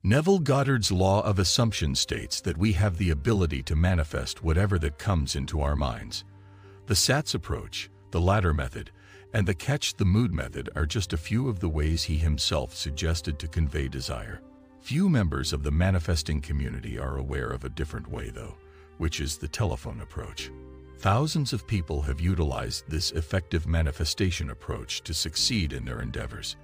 Neville Goddard's law of assumption states that we have the ability to manifest whatever that comes into our minds. The SATS approach, the ladder method, and the catch the mood method are just a few of the ways he himself suggested to convey desire. Few members of the manifesting community are aware of a different way, though, which is the telephone approach. Thousands of people have utilized this effective manifestation approach to succeed in their endeavors.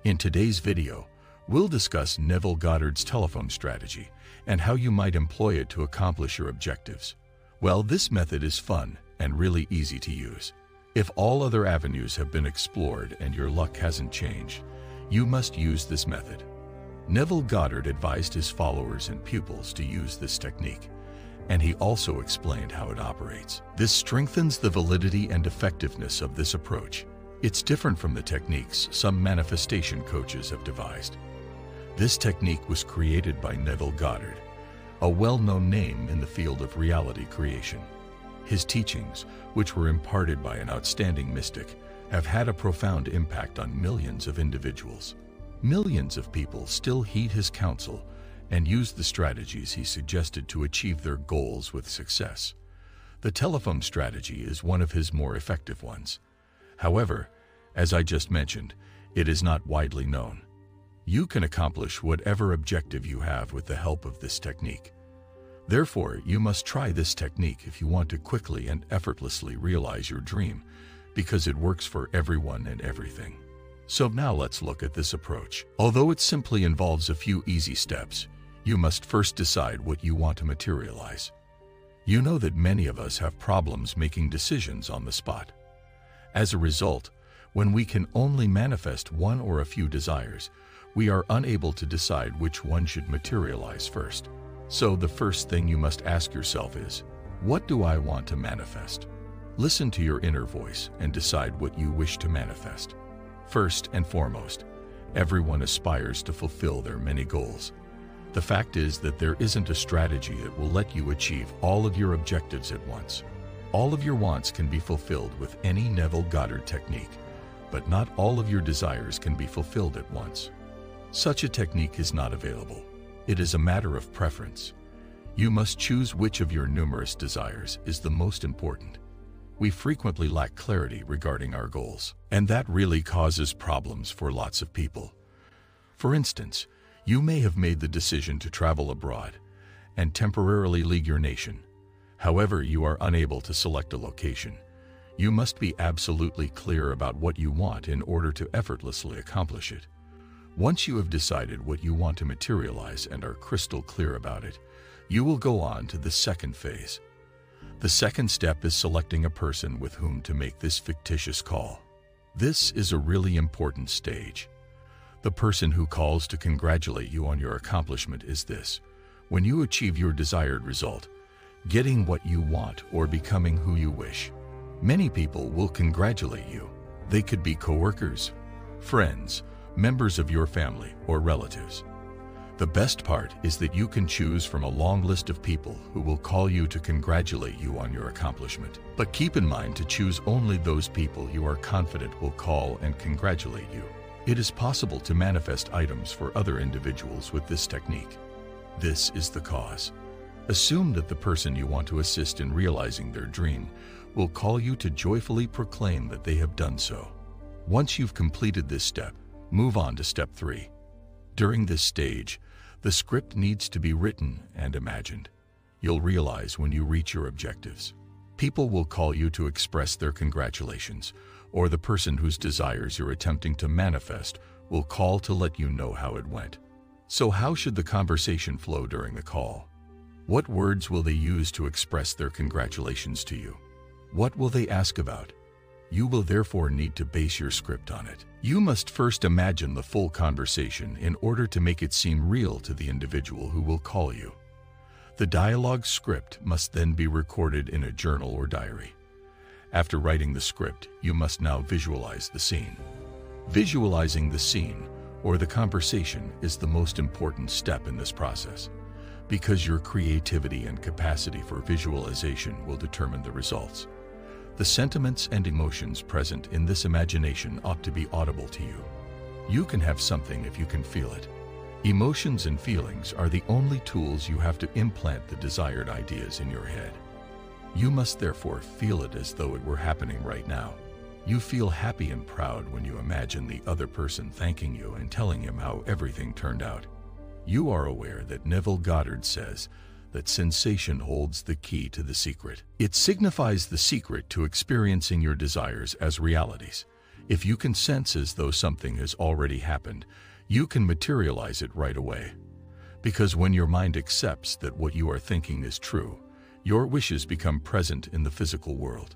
In today's video, we'll discuss Neville Goddard's telephone strategy and how you might employ it to accomplish your objectives. Well, this method is fun and really easy to use. If all other avenues have been explored and your luck hasn't changed, you must use this method. Neville Goddard advised his followers and pupils to use this technique, and he also explained how it operates. This strengthens the validity and effectiveness of this approach. It's different from the techniques some manifestation coaches have devised. This technique was created by Neville Goddard, a well-known name in the field of reality creation. His teachings, which were imparted by an outstanding mystic, have had a profound impact on millions of individuals. Millions of people still heed his counsel and use the strategies he suggested to achieve their goals with success. The telephone strategy is one of his more effective ones. However, as I just mentioned, it is not widely known. You can accomplish whatever objective you have with the help of this technique. Therefore, you must try this technique if you want to quickly and effortlessly realize your dream, because it works for everyone and everything. So now let's look at this approach. Although it simply involves a few easy steps, you must first decide what you want to materialize. You know that many of us have problems making decisions on the spot. As a result, when we can only manifest one or a few desires, we are unable to decide which one should materialize first. So the first thing you must ask yourself is, what do I want to manifest? Listen to your inner voice and decide what you wish to manifest. First and foremost, everyone aspires to fulfill their many goals. The fact is that there isn't a strategy that will let you achieve all of your objectives at once. All of your wants can be fulfilled with any Neville Goddard technique, but not all of your desires can be fulfilled at once. Such a technique is not available. It is a matter of preference. You must choose which of your numerous desires is the most important. We frequently lack clarity regarding our goals, and that really causes problems for lots of people. For instance, you may have made the decision to travel abroad and temporarily leave your nation. However, you are unable to select a location. You must be absolutely clear about what you want in order to effortlessly accomplish it. Once you have decided what you want to materialize and are crystal clear about it, you will go on to the second phase. The second step is selecting a person with whom to make this fictitious call. This is a really important stage. The person who calls to congratulate you on your accomplishment is this: when you achieve your desired result, getting what you want or becoming who you wish. Many people will congratulate you. They could be coworkers, friends, members of your family, or relatives. The best part is that you can choose from a long list of people who will call you to congratulate you on your accomplishment. But keep in mind to choose only those people you are confident will call and congratulate you. It is possible to manifest items for other individuals with this technique. This is the cause. Assume that the person you want to assist in realizing their dream will call you to joyfully proclaim that they have done so. Once you've completed this step, move on to step 3. During this stage, the script needs to be written and imagined. You'll realize when you reach your objectives. People will call you to express their congratulations, or the person whose desires you're attempting to manifest will call to let you know how it went. So how should the conversation flow during the call? What words will they use to express their congratulations to you? What will they ask about? You will therefore need to base your script on it. You must first imagine the full conversation in order to make it seem real to the individual who will call you. The dialogue script must then be recorded in a journal or diary. After writing the script, you must now visualize the scene. Visualizing the scene or the conversation is the most important step in this process, because your creativity and capacity for visualization will determine the results. The sentiments and emotions present in this imagination ought to be audible to you. You can have something if you can feel it. Emotions and feelings are the only tools you have to implant the desired ideas in your head. You must therefore feel it as though it were happening right now. You feel happy and proud when you imagine the other person thanking you and telling him how everything turned out. You are aware that Neville Goddard says that sensation holds the key to the secret. It signifies the secret to experiencing your desires as realities. If you can sense as though something has already happened, you can materialize it right away. Because when your mind accepts that what you are thinking is true, your wishes become present in the physical world.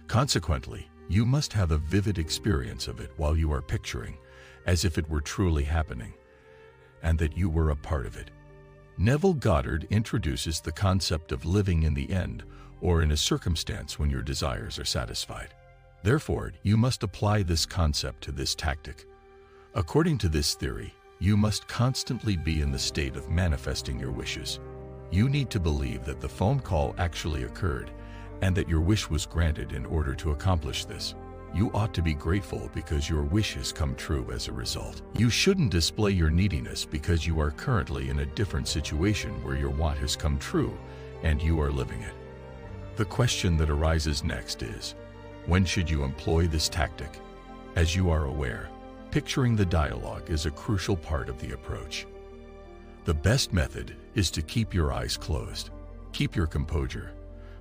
Consequently, you must have a vivid experience of it while you are picturing, as if it were truly happening, and that you were a part of it. Neville Goddard introduces the concept of living in the end, or in a circumstance when your desires are satisfied. Therefore, you must apply this concept to this tactic. According to this theory, you must constantly be in the state of manifesting your wishes. You need to believe that the phone call actually occurred and that your wish was granted in order to accomplish this. You ought to be grateful because your wish has come true as a result. You shouldn't display your neediness because you are currently in a different situation where your want has come true and you are living it. The question that arises next is, when should you employ this tactic? As you are aware, picturing the dialogue is a crucial part of the approach. The best method is to keep your eyes closed. Keep your composure.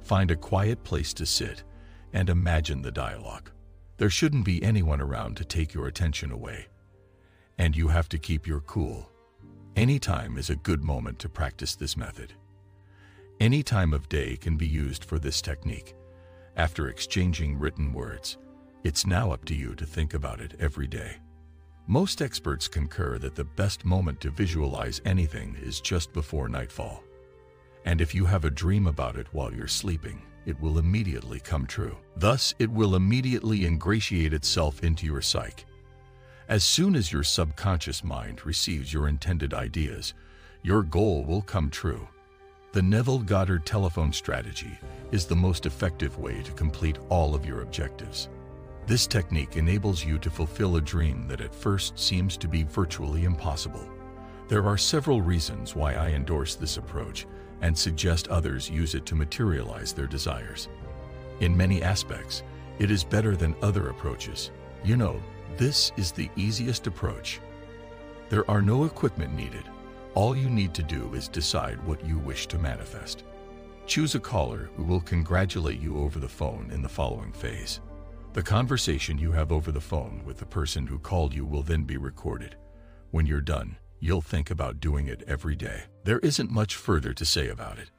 Find a quiet place to sit and imagine the dialogue. There shouldn't be anyone around to take your attention away. And you have to keep your cool. Any time is a good moment to practice this method. Any time of day can be used for this technique. After exchanging written words, it's now up to you to think about it every day. Most experts concur that the best moment to visualize anything is just before nightfall. And if you have a dream about it while you're sleeping, it will immediately come true. Thus, it will immediately ingratiate itself into your psyche. As soon as your subconscious mind receives your intended ideas, your goal will come true. The Neville Goddard telephone strategy is the most effective way to complete all of your objectives. This technique enables you to fulfill a dream that at first seems to be virtually impossible. There are several reasons why I endorse this approach and suggest others use it to materialize their desires. In many aspects, it is better than other approaches. You know, this is the easiest approach. There are no equipment needed. All you need to do is decide what you wish to manifest. Choose a caller who will congratulate you over the phone in the following phase. The conversation you have over the phone with the person who called you will then be recorded. When you're done, you'll think about doing it every day. There isn't much further to say about it.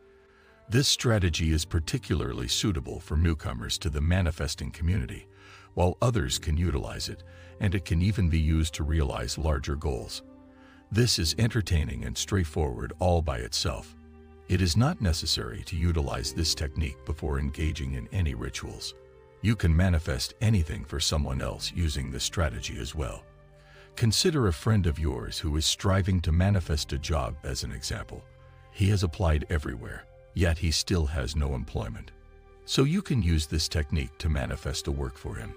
This strategy is particularly suitable for newcomers to the manifesting community, while others can utilize it, and it can even be used to realize larger goals. This is entertaining and straightforward all by itself. It is not necessary to utilize this technique before engaging in any rituals. You can manifest anything for someone else using this strategy as well. Consider a friend of yours who is striving to manifest a job as an example. He has applied everywhere, yet he still has no employment. So you can use this technique to manifest a work for him.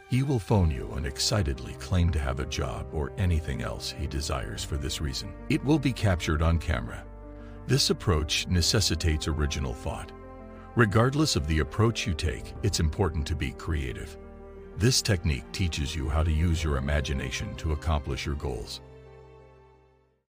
He will phone you and excitedly claim to have a job or anything else he desires for this reason. It will be captured on camera. This approach necessitates original thought. Regardless of the approach you take, it's important to be creative. This technique teaches you how to use your imagination to accomplish your goals.